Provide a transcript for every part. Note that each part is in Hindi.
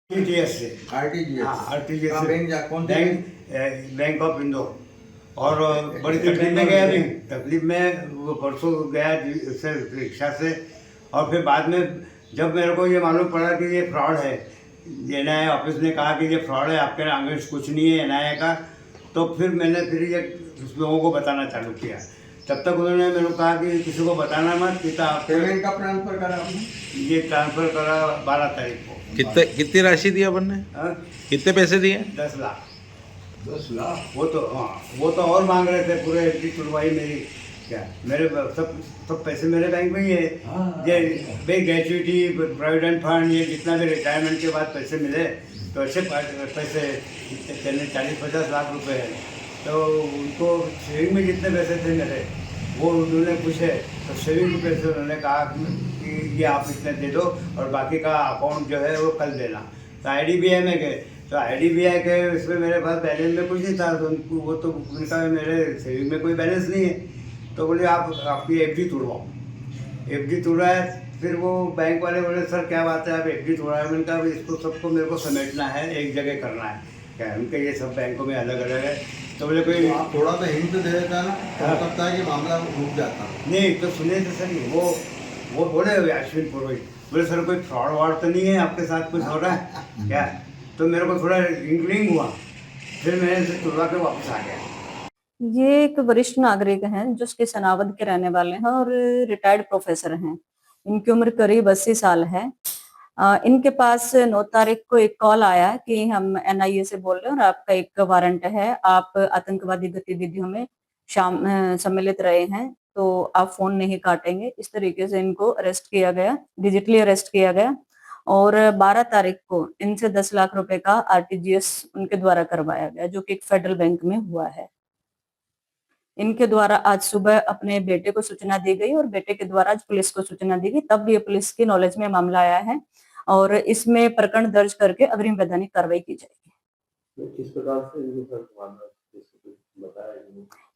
टीटीएस से। आरटीजीएस। हाँ, आरटीजीएस कहाँ से। बैंक कौन सी बैंक ऑफ इंदौर। और बड़ी तकलीफ में गया अभी, तकलीफ में वो परसों गया उससे रिक्शा से। और फिर बाद में जब मेरे को ये मालूम पड़ा कि ये फ्रॉड है, एनआईए ऑफिस ने कहा कि ये फ्रॉड है, आपके अगेंस्ट कुछ नहीं है एनआईए का, तो फिर मैंने फिर ये लोगों को बताना चालू किया। तब तक उन्होंने मेरे को कहा कि किसी को बताना मत, कि आप पेमेंट कब ट्रांसफर करा आपने? ये ट्रांसफ़र करा 12 तारीख को। कितनी राशि दी अपन ने? हाँ? कितने पैसे दिए? 10 लाख। 10 लाख? वो तो हाँ, वो तो और मांग रहे थे, पूरे एफडी तुड़वाई मेरी। क्या मेरे सब पैसे मेरे बैंक में ही है। ये ग्रेचुइटी, प्रोविडेंट फंड, ये जितना भी रिटायरमेंट के बाद पैसे मिले, तो ऐसे पैसे 40-50 लाख रुपए हैं। तो उनको सेविंग में जितने पैसे थे मेरे, वो उन्होंने पूछे, तो सेविंग के पैसे उन्होंने कहा कि ये आप इतने दे दो और बाकी का अकाउंट जो है वो कल देना। तो आईडीबीआई में गए, तो आईडीबीआई के इसमें मेरे पास बैलेंस में कुछ नहीं था, तो उनको वो तो उनका मेरे सेविंग में कोई बैलेंस नहीं है। तो बोले आप आपकी एफडी तोड़वाओ। एफडी तोड़ाया। फिर वो बैंक वाले बोले सर क्या बात है, आप एफडी तोड़ाए? मैंने कहा इसको सबको मेरे को समेटना है, एक जगह करना है। क्या उनके ये सब बैंकों में अलग अलग है। तो बोले कोई आप थोड़ा सा हिंट दे देता ना, तो हो सकता है कि मामला रुक जाता। नहीं तो सुने थे सर, वो बोले अश्विन पुरोहित, बोले सर कोई फ्रॉड वॉड तो नहीं है आपके साथ, कुछ हो रहा है क्या? तो मेरे को थोड़ा इंक्लिंग हुआ, फिर मैं इसे तुड़वा के वापस आ गया। ये एक वरिष्ठ नागरिक हैं जो कि सनावद के रहने वाले हैं और रिटायर्ड प्रोफेसर हैं। इनकी उम्र करीब 80 साल है। इनके पास 9 तारीख को एक कॉल आया कि हम एनआईए से बोल रहे हैं और आपका एक वारंट है, आप आतंकवादी गतिविधियों में सम्मिलित रहे हैं, तो आप फोन नहीं काटेंगे। इस तरीके से इनको अरेस्ट किया गया, डिजिटली अरेस्ट किया गया। और 12 तारीख को इनसे 10 लाख रुपए का आरटीजीएस उनके द्वारा करवाया गया, जो कि एक फेडरल बैंक में हुआ है। इनके द्वारा आज सुबह अपने बेटे को सूचना दी गई और बेटे के द्वारा आज पुलिस को सूचना दी गई, तब ये पुलिस की नॉलेज में मामला आया है और इसमें प्रकरण दर्ज करके अग्रिम वैधानिक कार्रवाई की जाएगी। किस प्रकार से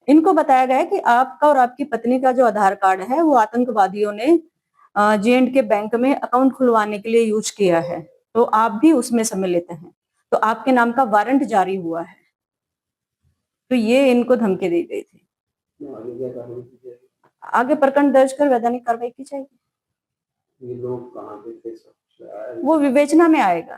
इनको बताया गया है कि आपका और आपकी पत्नी का जो आधार कार्ड है वो आतंकवादियों ने J&K बैंक में अकाउंट खुलवाने के लिए यूज किया है, तो आप भी उसमें सम्मिलित हैं, तो आपके नाम का वारंट जारी हुआ है। तो ये इनको धमकी दी गई थी। आगे प्रकरण दर्ज कर वैधानिक कार्रवाई की जाएगी। ये लोग कहाँ पे थे? वो विवेचना में आएगा।